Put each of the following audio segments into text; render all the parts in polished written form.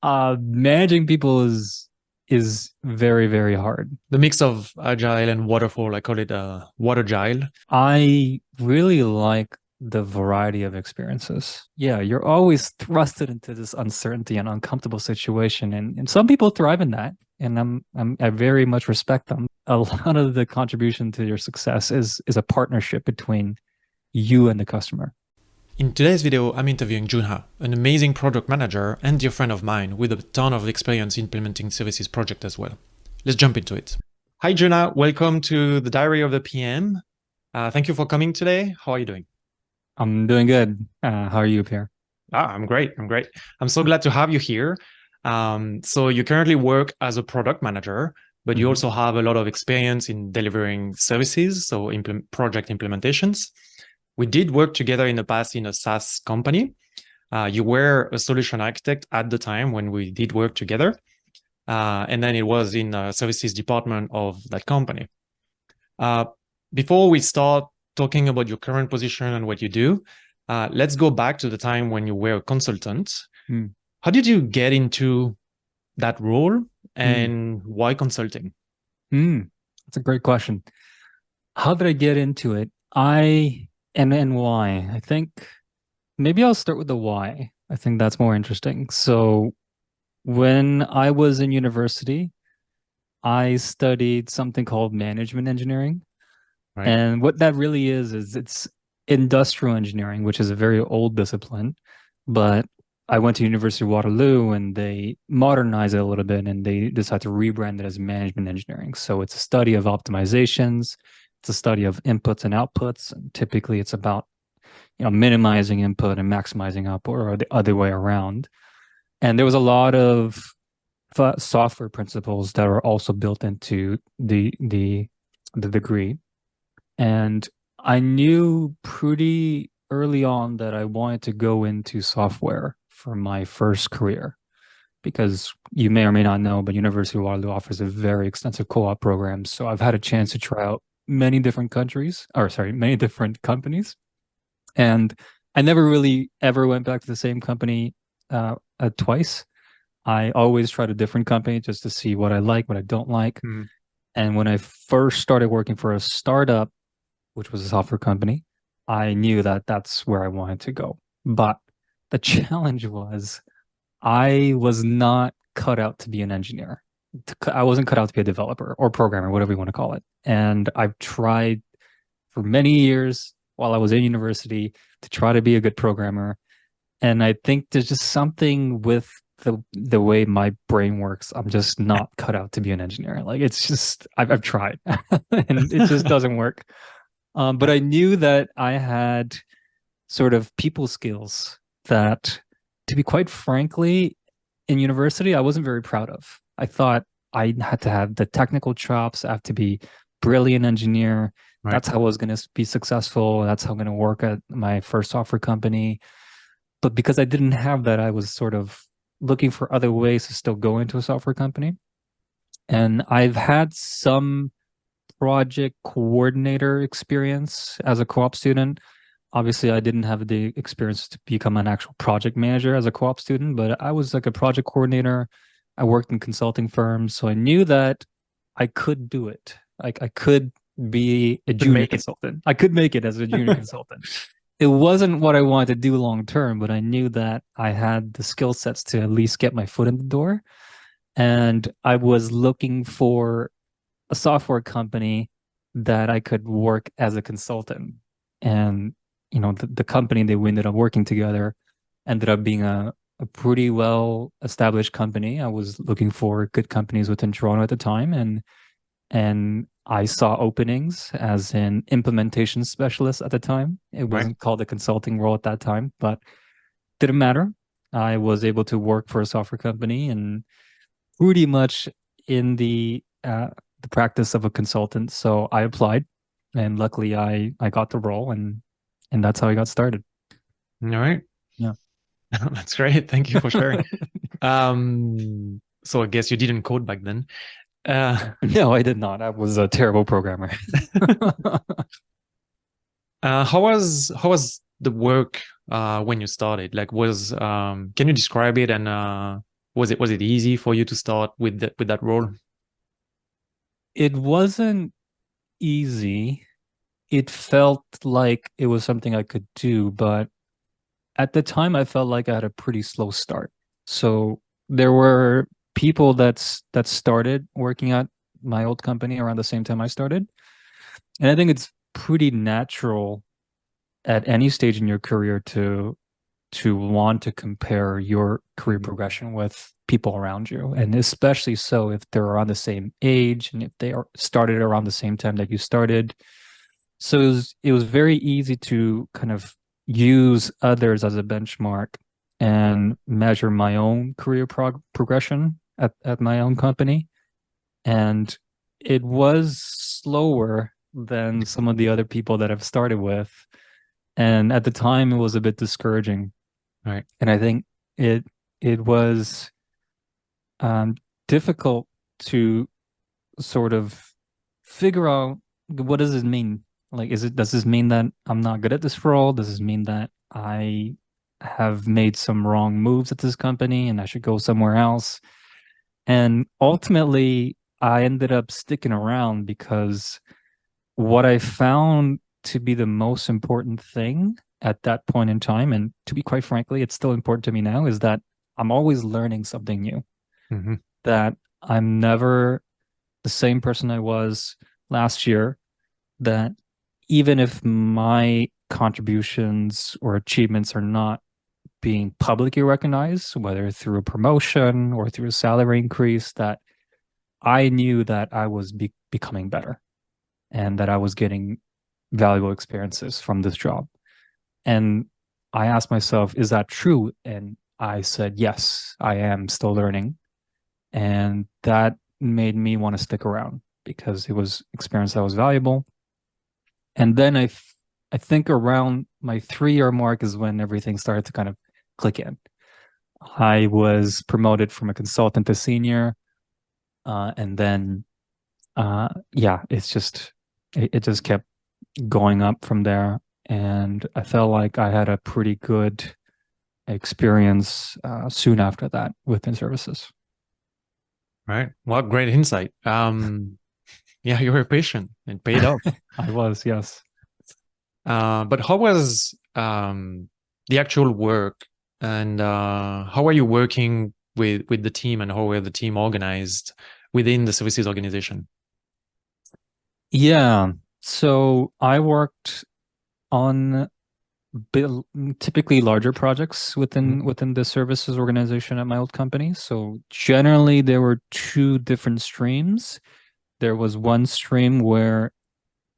Managing people is very, very hard. The mix of Agile and Waterfall, I call it Watergile. I really like the variety of experiences. Yeah, you're always thrusted into this uncertainty and uncomfortable situation, and some people thrive in that, and I very much respect them. A lot of the contribution to your success is a partnership between you and the customer. In today's video, I'm interviewing Joonha, an amazing product manager and dear friend of mine with a ton of experience implementing services project as well. Let's jump into it. Hi Joonha, welcome to the Diary of the PM. Thank you for coming today. How are you doing? I'm doing good. How are you, Pierre? I'm great. I'm so glad to have you here. So you currently work as a product manager, but you Mhm. also have a lot of experience in delivering services, so project implementations. We did work together in the past in a SaaS company. You were a solution architect at the time when we did work together. And then it was in the services department of that company. Uh, Before we start talking about your current position and what you do, let's go back to the time when you were a consultant. Mm. How did you get into that role Mm. and why consulting? That's a great question. How did I get into it? And why? I think maybe I'll start with the why. I think that's more interesting. So when I was in university, I studied something called management engineering. Right. And what that really is it's industrial engineering, which is a very old discipline. But I went to University of Waterloo and they modernized it a little bit and they decided to rebrand it as management engineering. So it's a study of optimizations, it's a study of inputs and outputs. And typically it's about, minimizing input and maximizing output or the other way around. And there was a lot of software principles that are also built into the degree. And I knew pretty early on that I wanted to go into software for my first career because you may or may not know, but University of Waterloo offers a very extensive co-op program. So I've had a chance to try out many different countries, or sorry, many different companies. And I never really ever went back to the same company twice. I always tried a different company just to see what I like, what I don't like. Mm. And when I first started working for a startup, which was a software company, I knew that that's where I wanted to go. But the challenge was I was not cut out to be an engineer. I wasn't cut out to be a developer or programmer, whatever you want to call it. And I've tried for many years while I was in university to try to be a good programmer. And I think there's just something with the way my brain works. I'm just not cut out to be an engineer. Like it's just I've tried and it just doesn't work. But Yeah. I knew that I had sort of people skills that, to be quite frankly, in university, I wasn't very proud of. I thought I had to have the technical chops, I have to be brilliant engineer. Right. That's how I was going to be successful. That's how I'm going to work at my first software company. But because I didn't have that, I was sort of looking for other ways to still go into a software company. And I've had some project coordinator experience as a co-op student. Obviously, I didn't have the experience to become an actual project manager as a co-op student, but I was like a project coordinator. I worked in consulting firms, so I knew that I could do it. Like I could be a Could junior make it. consultant. I could make it as a junior consultant. It wasn't what I wanted to do long term, but I knew that I had the skill sets to at least get my foot in the door. And I was looking for a software company that I could work as a consultant. And, the company that we ended up working together ended up being a pretty well established company. I was looking for good companies within Toronto at the time and I saw openings as an implementation specialist at the time. It Right. wasn't called a consulting role at that time, but didn't matter. I was able to work for a software company and pretty much in the practice of a consultant. So I applied, and luckily I got the role, and that's how I got started. All right. Yeah. That's great. Thank you for sharing. So I guess you didn't code back then. Uh, No, I did not. I was a terrible programmer. how was the work when you started? Like, can you describe it and Was it easy for you to start with that role? It wasn't easy. It felt like it was something I could do, but at the time I felt like I had a pretty slow start. So there were people that started working at my old company around the same time I started. And I think it's pretty natural at any stage in your career to want to compare your career Mhm. progression with people around you, and especially so if they're around the same age and if they are started around the same time that you started. So it was very easy to kind of use others as a benchmark and measure my own career progression at my own company. And it was slower than some of the other people that I've started with. And at the time, it was a bit discouraging. Right. And I think it it was um, difficult to sort of figure out what does this mean? Like, does this mean that I'm not good at this role? Does this mean that I have made some wrong moves at this company and I should go somewhere else? And ultimately, I ended up sticking around because what I found to be the most important thing at that point in time, and to be quite frankly, it's still important to me now, is that I'm always learning something new, Hmm. that I'm never the same person I was last year, that even if my contributions or achievements are not being publicly recognized, whether through a promotion or through a salary increase, that I knew that I was becoming better and that I was getting valuable experiences from this job. And I asked myself, is that true? And I said, yes, I am still learning. And that made me want to stick around because it was experience that was valuable. And then I think around my 3 year mark is when everything started to kind of click in. I was promoted from a consultant to senior. And then, yeah, it just kept going up from there. And I felt like I had a pretty good experience soon after that within services. Right. Well, great insight. Yeah, you were patient and paid off. I was, yes. But how was the actual work, and how are you working with the team, and how were the team organized within the services organization? Yeah. So I worked on bill, typically larger projects Mhm. within the services organization at my old company. So generally there were two different streams. There was one stream where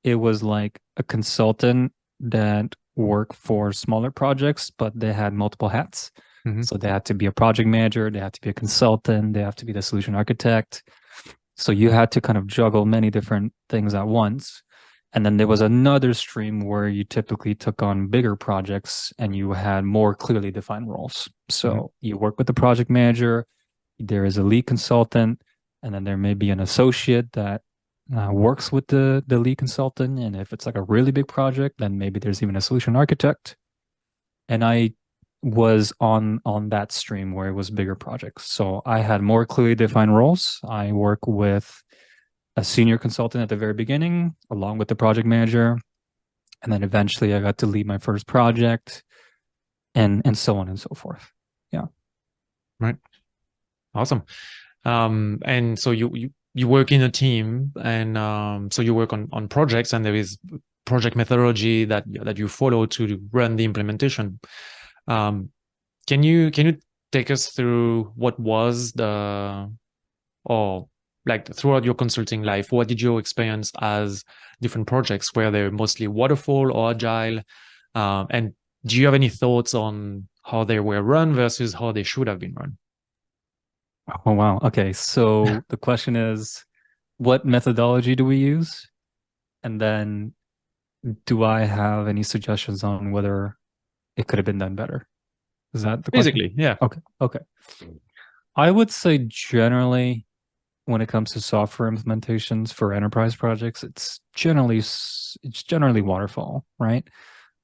it was like a consultant that worked for smaller projects, but they had multiple hats. Mhm. So they had to be a project manager, they had to be a consultant, they have to be the solution architect. So you had to kind of juggle many different things at once. And then there was another stream where you typically took on bigger projects and you had more clearly defined roles. Mhm. So you work with the project manager, there is a lead consultant, and then there may be an associate that works with the lead consultant. And if it's like a really big project, then maybe there's even a solution architect. And I was on that stream where it was bigger projects. So I had more clearly defined roles. I work with a senior consultant at the very beginning, along with the project manager, and then eventually I got to lead my first project, and so on and so forth. Yeah. Right. Awesome. And so you work in a team, and so you work on projects, and there is project methodology that you follow to run the implementation. Um, can you take us through what was the or like throughout your consulting life, what did you experience as different projects? Were they mostly waterfall or agile? And do you have any thoughts on how they were run versus how they should have been run? Oh wow. Okay. So the question is, what methodology do we use? And then do I have any suggestions on whether it could have been done better? Is that the question? Basically, yeah. Okay. Okay. I would say generally when it comes to software implementations for enterprise projects, it's generally waterfall, right?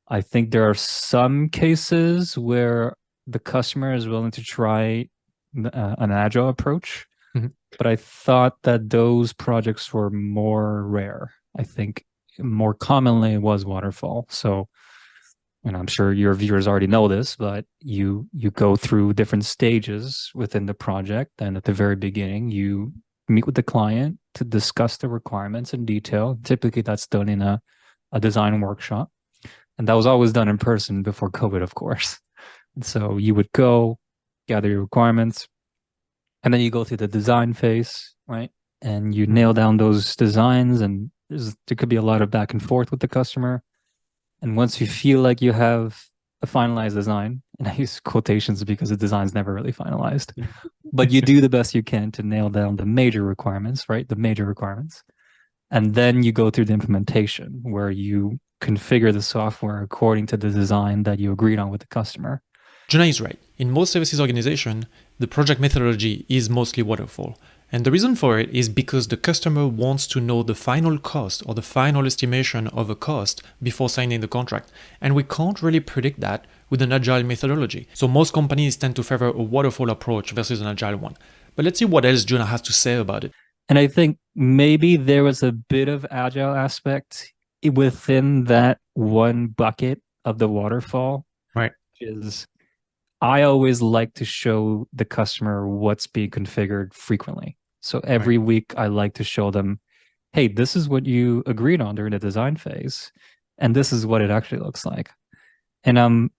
I think there are some cases where the customer is willing to try an agile approach, Mhm. but I thought that those projects were more rare. I think more commonly it was waterfall. So, and I'm sure your viewers already know this, but you go through different stages within the project, and at the very beginning, you meet with the client to discuss the requirements in detail. Typically, that's done in a design workshop, and that was always done in person before COVID, of course. And so you would go gather your requirements, and then you go through the design phase, right? And you nail down those designs, and there could be a lot of back and forth with the customer. And once you feel like you have a finalized design, and I use quotations because the design's never really finalized, but you do the best you can to nail down the major requirements, right? The major requirements. And then you go through the implementation where you configure the software according to the design that you agreed on with the customer. Joonha is right. In most services organization, the project methodology is mostly waterfall. And the reason for it is because the customer wants to know the final cost or the final estimation of a cost before signing the contract. And we can't really predict that with an agile methodology. So most companies tend to favor a waterfall approach versus an agile one. But let's see what else Joonha has to say about it. And I think maybe there was a bit of agile aspect within that one bucket of the waterfall, Right. which is I always like to show the customer what's being configured frequently. So Right. every week I like to show them, hey, this is what you agreed on during the design phase, and this is what it actually looks like. And I'm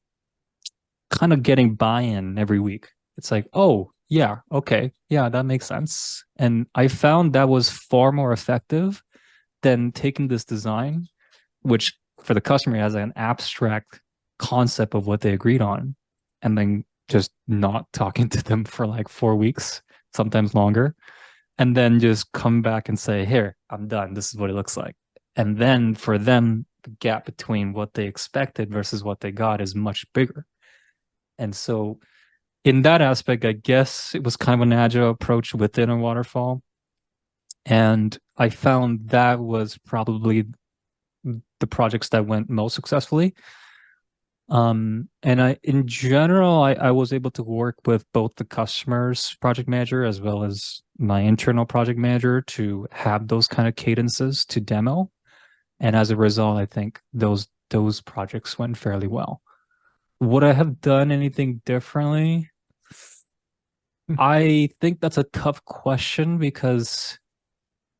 kind of getting buy-in every week. It's like, oh, yeah, okay, yeah, that makes sense. And I found that was far more effective than taking this design, which for the customer has an abstract concept of what they agreed on, and then just not talking to them for like 4 weeks, sometimes longer, and then just come back and say, here, I'm done. This is what it looks like. And then for them, the gap between what they expected versus what they got is much bigger. And so in that aspect, I guess it was kind of an agile approach within a waterfall. And I found that was probably the projects that went most successfully. And in general, I was able to work with both the customer's project manager as well as my internal project manager to have those kind of cadences to demo. And as a result, I think those projects went fairly well. Would I have done anything differently? I think that's a tough question because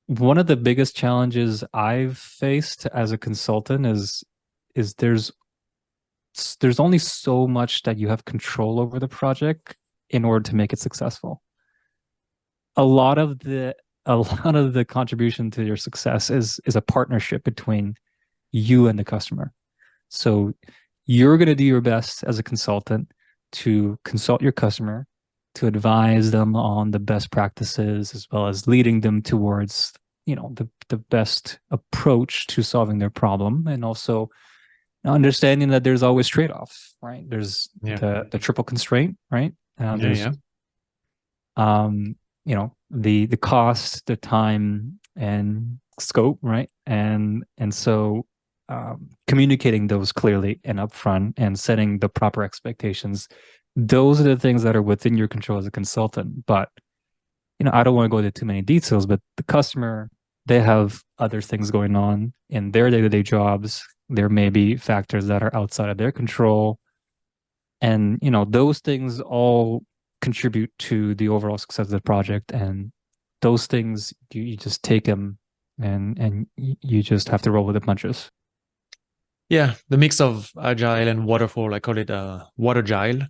one of the biggest challenges I've faced as a consultant is there's only so much that you have control over the project in order to make it successful. A lot of the a lot of the contribution to your success is a partnership between you and the customer. So you're going to do your best as a consultant to consult your customer, to advise them on the best practices, as well as leading them towards, the best approach to solving their problem. And also understanding that there's always trade-offs, right? There's Yeah. the triple constraint, right? Yeah. There's Yeah. the cost, the time, and scope, right? And so communicating those clearly and upfront and setting the proper expectations, those are the things that are within your control as a consultant. But I don't want to go into too many details, but the customer, they have other things going on in their day-to-day jobs. There may be factors that are outside of their control. And, those things all contribute to the overall success of the project. And those things, you just take them and you just have to roll with the punches. Yeah. The mix of agile and waterfall, I call it watergile.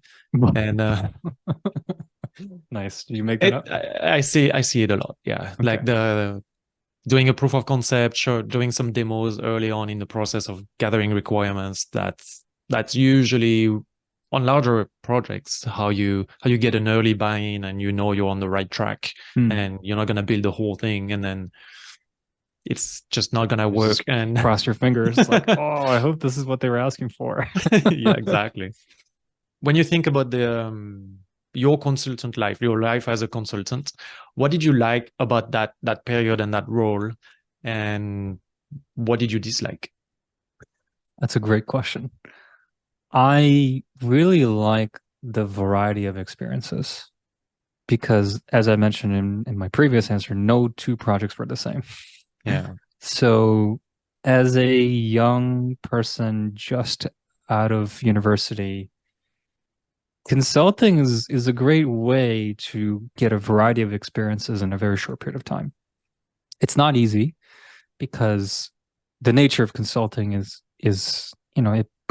And Nice. Did you make that up? I see it a lot. Yeah. Okay. Like the doing a proof of concept, sure, doing some demos early on in the process of gathering requirements. That's usually on larger projects how you get an early buy-in and you're on the right track Hmm. and you're not gonna build the whole thing and then it's just not gonna You work. just And cross your fingers like, oh, I hope this is what they were asking for. yeah, exactly. When you think about your consultant life, your life as a consultant, what did you like about that period and that role, and what did you dislike? That's a great question. I really like the variety of experiences. because as I mentioned in my previous answer, no two projects were the same. Yeah. So as a young person just out of university, consulting is a great way to get a variety of experiences in a very short period of time. It's not easy because the nature of consulting is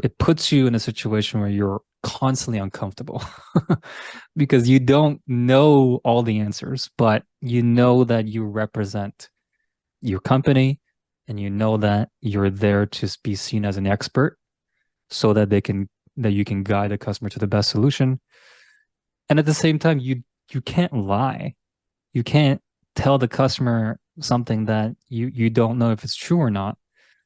it puts you in a situation where you're constantly uncomfortable because you don't know all the answers, but you know that you represent your company and you know that you're there to be seen as an expert so that you can guide the customer to the best solution. And at the same time, you can't lie. You can't tell the customer something that you don't know if it's true or not.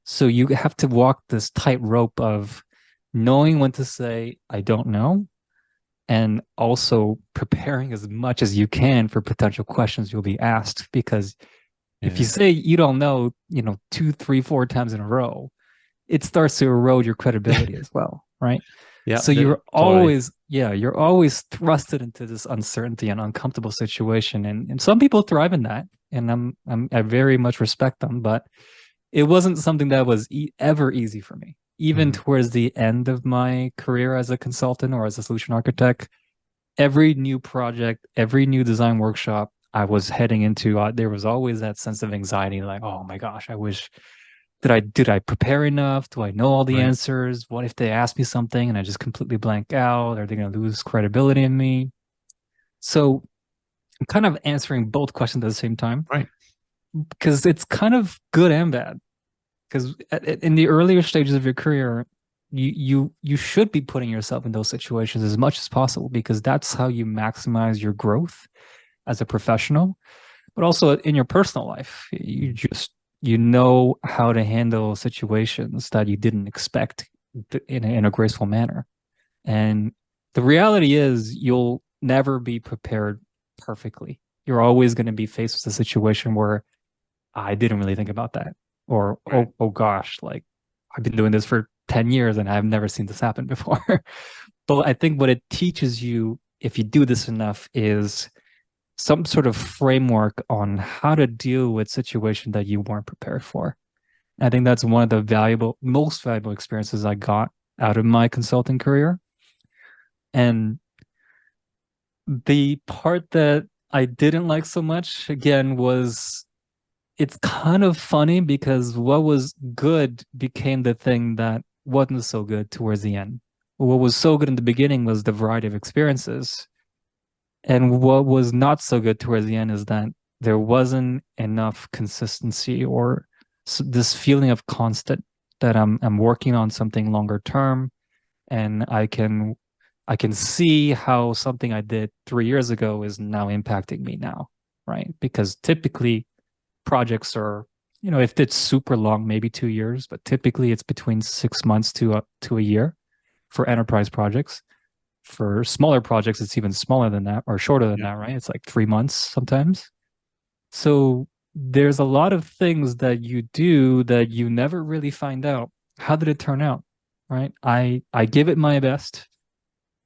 So you have to walk this tightrope of knowing when to say I don't know and also preparing as much as you can for potential questions you'll be asked. Because if you Yeah. say you don't know, two, three, four times in a row, it starts to erode your credibility as well, right? Yeah. So Totally. you're always thrusted into this uncertainty and uncomfortable situation. And some people thrive in that. And I very much respect them, but it wasn't something that was ever easy for me. Even Mhm. towards the end of my career as a consultant or as a solution architect, every new project, every new design workshop I was heading into, there was always that sense of anxiety, like, oh my gosh, I wish did I prepare enough? Do I know all the Right. answers? What if they ask me something and I just completely blank out? Are they going to lose credibility in me? So I'm kind of answering both questions at the same time Right. because it's kind of good and bad. Because in the earlier stages of your career, you should be putting yourself in those situations as much as possible because that's how you maximize your growth as a professional, but also in your personal life. You know how to handle situations that you didn't expect in a graceful manner. And the reality is you'll never be prepared perfectly. You're always going to be faced with a situation where I didn't really think about that. Or, Right. oh gosh, like I've been doing this for 10 years and I've never seen this happen before. But I think what it teaches you, if you do this enough, is some sort of framework on how to deal with situations that you weren't prepared for. I think that's one of the most valuable experiences I got out of my consulting career. And the part that I didn't like so much, again, was it's kind of funny because what was good became the thing that wasn't so good towards the end. What was so good in the beginning was the variety of experiences. And what was not so good towards the end is that there wasn't enough consistency or this feeling of constant that I'm working on something longer term and I can see how something I did 3 years ago is now impacting me now, right? Because typically projects are, if it's super long, maybe 2 years, but typically it's between 6 months to a year for enterprise projects. For smaller projects, it's even smaller than that or shorter than Yeah. that, right? It's like 3 months sometimes. So there's a lot of things that you do that you never really find out. How did it turn out? Right? I give it my best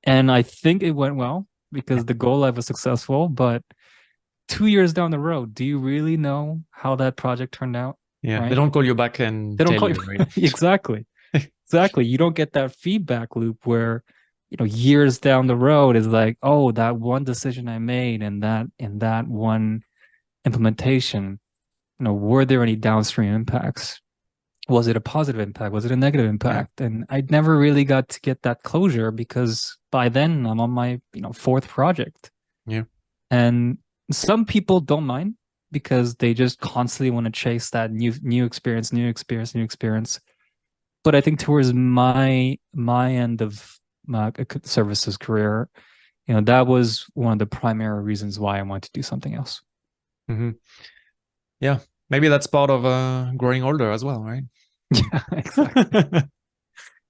and I think it went well Yeah. because the go live was successful, but 2 years down the road, do you really know how that project turned out? Yeah. They Right? don't call you back and They don't tell call you you, right? exactly. Exactly. You don't get that feedback loop where, years down the road is like, oh, that one decision I made and that one implementation, were there any downstream impacts? Was it a positive impact? Was it a negative Yeah. impact? And I never really got to get that closure because by then I'm on my, fourth project. Yeah. And some people don't mind because they just constantly want to chase that new experience, new experience, new experience. But I think towards my end of my services career, that was one of the primary reasons why I wanted to do something else. Hmm. Yeah. Maybe that's part of growing older as well, right? Yeah, exactly.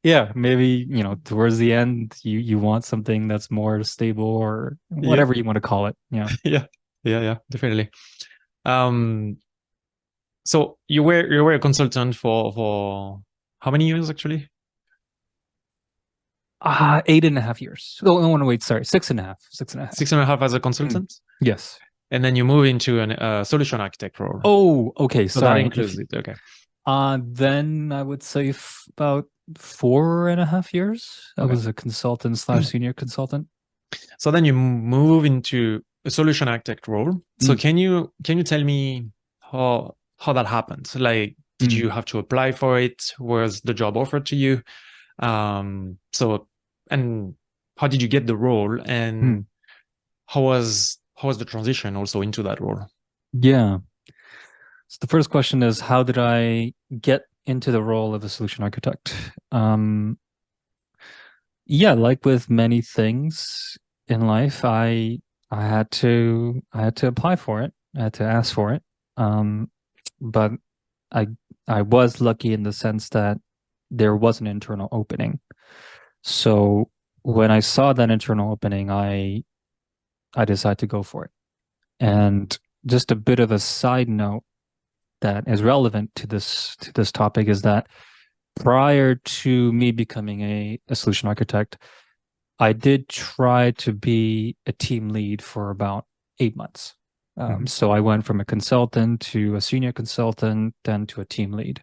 Yeah, maybe, towards the end you want something that's more stable or Yeah. whatever you want to call it. Yeah. Yeah. Yeah. Yeah. Definitely. Um, so you were a consultant for how many years actually? 8.5 years. Oh, no, wait, sorry, 6.5, 6.5. 6.5 as a Mm. consultant, Yes. and then you move into a solution architect role. Oh, okay. So that Sorry, I'm includes confused. it. Okay. Then I would say about 4.5 years. I Okay. was a consultant slash senior consultant. So then you move into a solution architect role. So Mm, can you tell me how that happened? Like, did mm, you have to apply for it? Was the job offered to you? So and how did you get the role? And mm. how was the transition also into that role? Yeah. So the first question is, how did I get into the role of a solution architect? Yeah, like with many things in life, I had to apply for it. I had to ask for it. Um, but I I was lucky in the sense that there was an internal opening. So when I saw that internal opening, I decided to go for it. And just a bit of a side note that is relevant to this topic is that prior to me becoming a solution architect, I did try to be a team lead for about 8 months. Mhm. So I went from a consultant to a senior consultant, then to a team lead.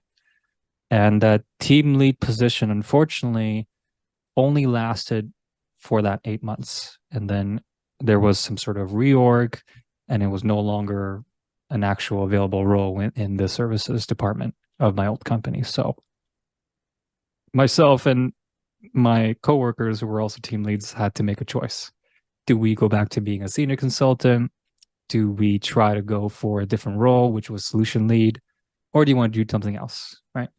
And that team lead position, unfortunately, only lasted for that 8 months. And then there was some sort of reorg, and it was no longer an actual available role in the services department of my old company. So myself and my coworkers who were also team leads had to make a choice. Do we go back to being a senior consultant? Do we try to go for a different role, which was solution lead? Or do you want to do something else? Right.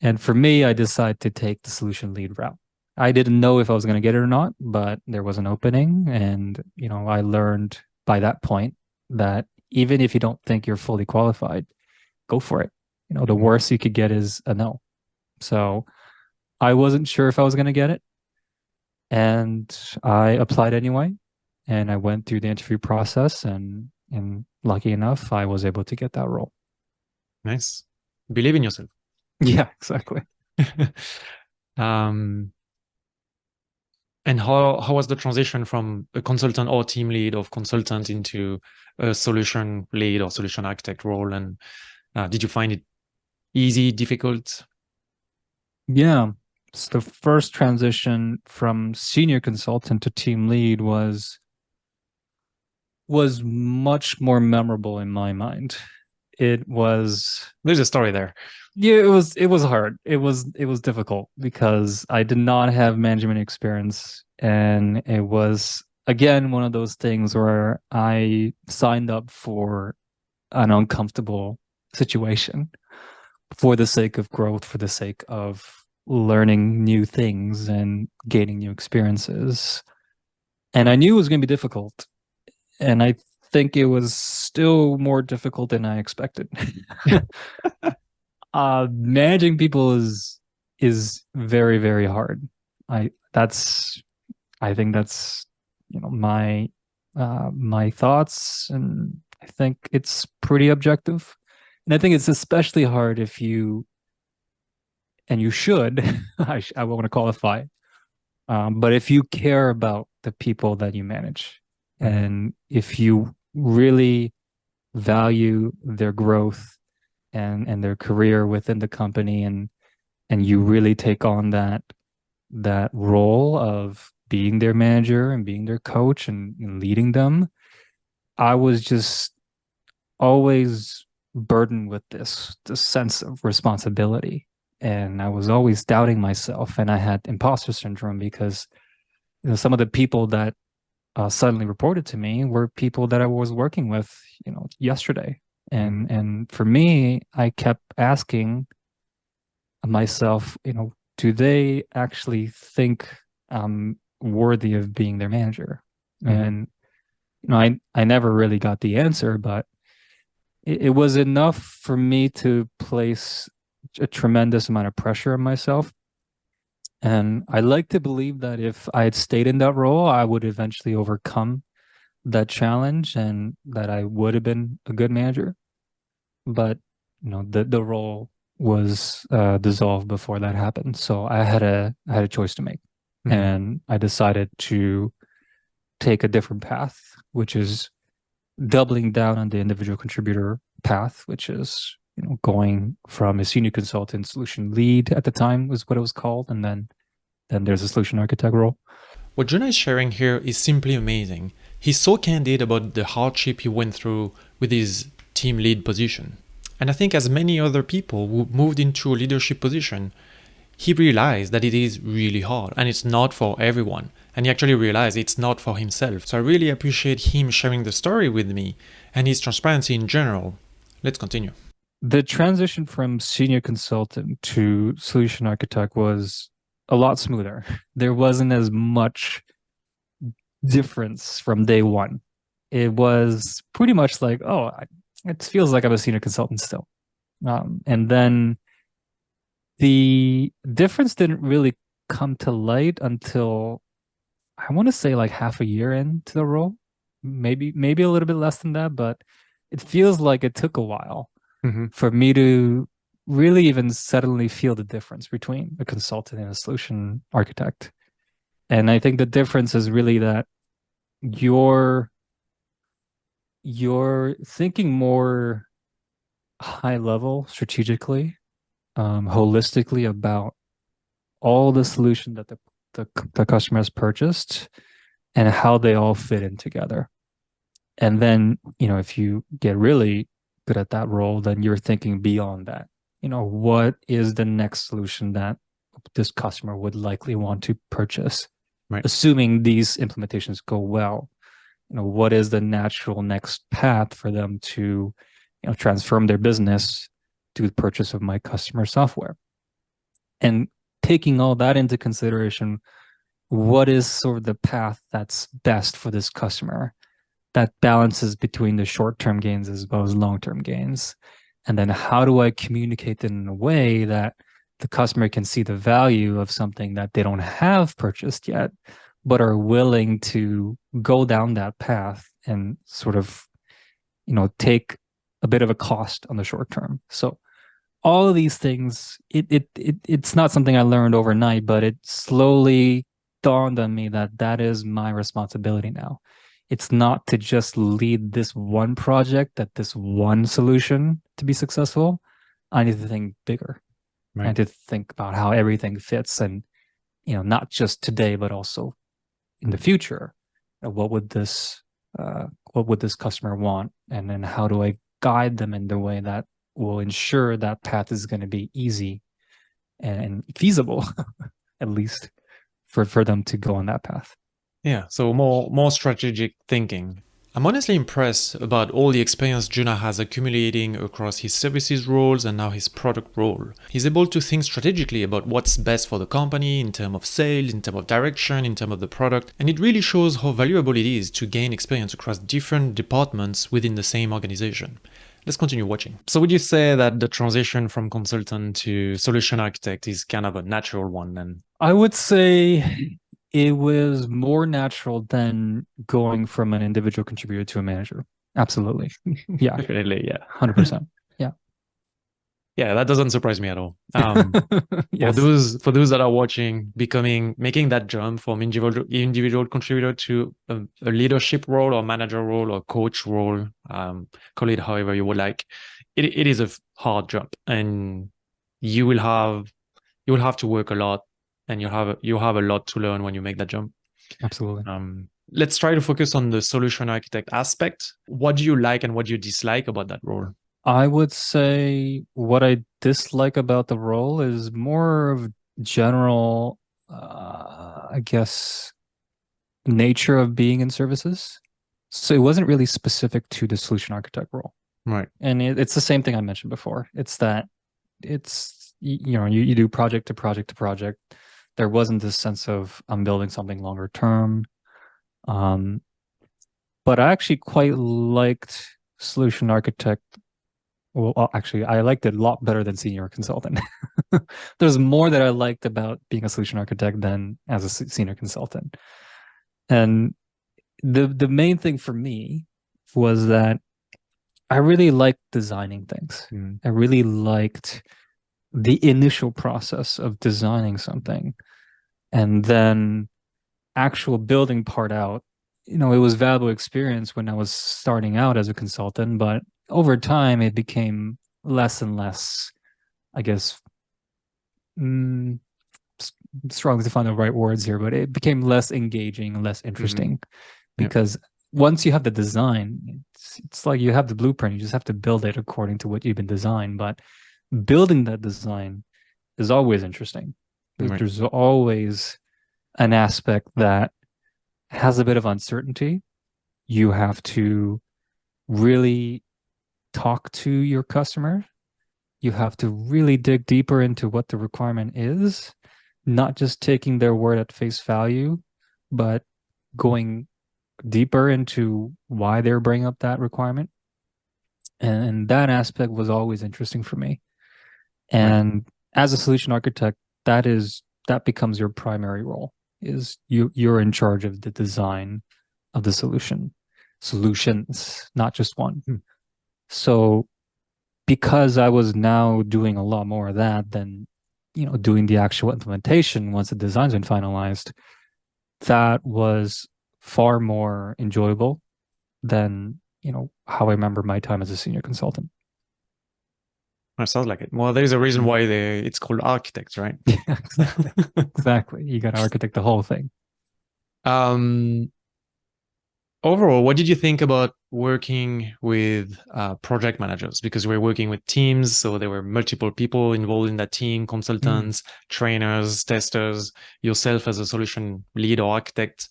And for me, I decided to take the solution lead route. I didn't know if I was going to get it or not, but there was an opening. And, I learned by that point that even if you don't think you're fully qualified, go for it. The Mhm. worst you could get is a no. So I wasn't sure if I was going to get it. And I applied anyway. And I went through the interview process. And lucky enough, I was able to get that role. Nice. Believe in yourself. Yeah, exactly. um, And how was the transition from a consultant or team lead of consultant into a solution lead or solution architect role? And did you find it easy, difficult? Yeah. So the first transition from senior consultant to team lead was much more memorable in my mind. It was There's a story there. Yeah, it was hard. It was difficult because I did not have management experience, and it was again one of those things where I signed up for an uncomfortable situation for the sake of growth, for the sake of learning new things and gaining new experiences. And I knew it was going to be difficult, and I think it was still more difficult than I expected. Managing people is very, very hard. I that's I think that's my thoughts, and I think it's pretty objective. And I think it's especially hard if you and you should I want to qualify, but if you care about the people that you manage, Mhm. and if you really value their growth and their career within the company, and you really take on that role of being their manager and being their coach and leading them. I was just always burdened with this sense of responsibility, and I was always doubting myself, and I had imposter syndrome because some of the people that suddenly reported to me were people that I was working with yesterday. Mhm. And for me, I kept asking myself, do they actually think I'm worthy of being their manager? Mhm. And I never really got the answer, but it was enough for me to place a tremendous amount of pressure on myself. And I like to believe that if I had stayed in that role, I would eventually overcome that challenge and that I would have been a good manager. But the role was dissolved before that happened, so I had a choice to make. Mhm. And I decided to take a different path, which is doubling down on the individual contributor path, which is going from a senior consultant solution lead at the time was what it was called, and then there's a solution architect role. What Joonha is sharing here is simply amazing. He's so candid about the hardship he went through with his team lead position. And I think, as many other people who moved into a leadership position, he realized that it is really hard and it's not for everyone. And he actually realized it's not for himself. So I really appreciate him sharing the story with me and his transparency in general. Let's continue. The transition from senior consultant to solution architect was a lot smoother. There wasn't as much difference from day one. It was pretty much like, oh, it feels like I'm a senior consultant still. And then the difference didn't really come to light until I want to say like half a year into the role, maybe a little bit less than that, but it feels like it took a while Mm-hmm. for me to really even suddenly feel the difference between a consultant and a solution architect. And I think the difference is really that you're you're thinking more high level strategically, holistically about all the solution that the customer has purchased and how they all fit in together. And then, if you get really good at that role, then you're thinking beyond that. What is the next solution that this customer would likely want to purchase? Right. Assuming these implementations go well, what is the natural next path for them to, transform their business to the purchase of my customer software? And taking all that into consideration, what is sort of the path that's best for this customer that balances between the short-term gains as well as long-term gains? And then how do I communicate it in a way that the customer can see the value of something that they don't have purchased yet, but are willing to go down that path and sort of, take a bit of a cost on the short term. So all of these things, it's not something I learned overnight, but it slowly dawned on me that that is my responsibility now. It's not to just lead this one project, that this one solution to be successful. I need to think bigger. I Right. need to think about how everything fits, and not just today, but also in the future. What would this customer want, and then how do I guide them in the way that will ensure that path is going to be easy and feasible, at least for them to go on that path. Yeah, so more strategic thinking. I'm honestly impressed about all the experience Joonha has accumulating across his services roles and now his product role. He's able to think strategically about what's best for the company in terms of sales, in terms of direction, in terms of the product, and it really shows how valuable it is to gain experience across different departments within the same organization. Let's continue watching. So would you say that the transition from consultant to solution architect is kind of a natural one then? I would say it was more natural than going from an individual contributor to a manager. Absolutely. Yeah, Definitely, yeah. 100%. Yeah. Yeah, that doesn't surprise me at all. For Yes, those that are watching, making that jump from individual contributor to a leadership role or manager role or coach role, call it however you would like, it is a hard jump, and you will have to work a lot, and you have a lot to learn when you make that jump. absolutely. Let's try to focus on the solution architect aspect. What do you like and what do you dislike about that role? I would say what I dislike about the role is more of general, I guess, nature of being in services. So it wasn't really specific to the solution architect role. Right. And it's the same thing I mentioned before. It's that you do project to project to project. There wasn't this sense of I'm building something longer term. Um, but I actually quite liked solution architect. Well, actually, I liked it a lot better than senior consultant. There's more that I liked about being a solution architect than as a senior consultant. And the main thing for me was that I really liked designing things. Mm. I really liked the initial process of designing something. And then actual building part out, it was valuable experience when I was starting out as a consultant, but over time it became less and less, I guess, mm, struggling to find the right words here, but it became less engaging, less Hmm. interesting Yeah. because once you have the design, it's like you have the blueprint, you just have to build it according to what you've been designed. But building that design is always interesting. Right. There's always an aspect that has a bit of uncertainty. You have to really talk to your customer. You have to really dig deeper into what the requirement is, not just taking their word at face value, but going deeper into why they're bringing up that requirement. And that aspect was always interesting for me. Right. And as a solution architect, that becomes your primary role is you're in charge of the design of the solutions, not just one. Hmm. So because I was now doing a lot more of that than, doing the actual implementation once the design's been finalized, that was far more enjoyable than, how I remember my time as a senior consultant. That sounds like it. Well, there's a reason Mm. why it's called architects, right? Yeah, exactly. Exactly. You got to architect the whole thing. um, Overall, what did you think about working with project managers? Because we're working with teams, so there were multiple people involved in that team, Mm. consultants, trainers, testers, yourself as a solution lead or architect.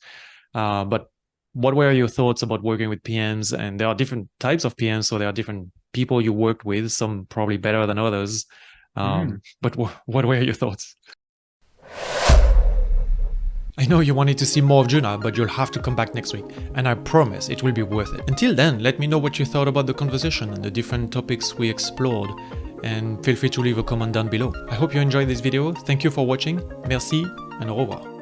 But what were your thoughts about working with PMs? And there are different types of PMs, so there are different people you worked with, some probably better than others. Mm. But what were your thoughts? I know you wanted to see more of Joonha, but you'll have to come back next week, and I promise it will be worth it. Until then, let me know what you thought about the conversation and the different topics we explored, and feel free to leave a comment down below. I hope you enjoyed this video, thank you for watching, merci, and au revoir.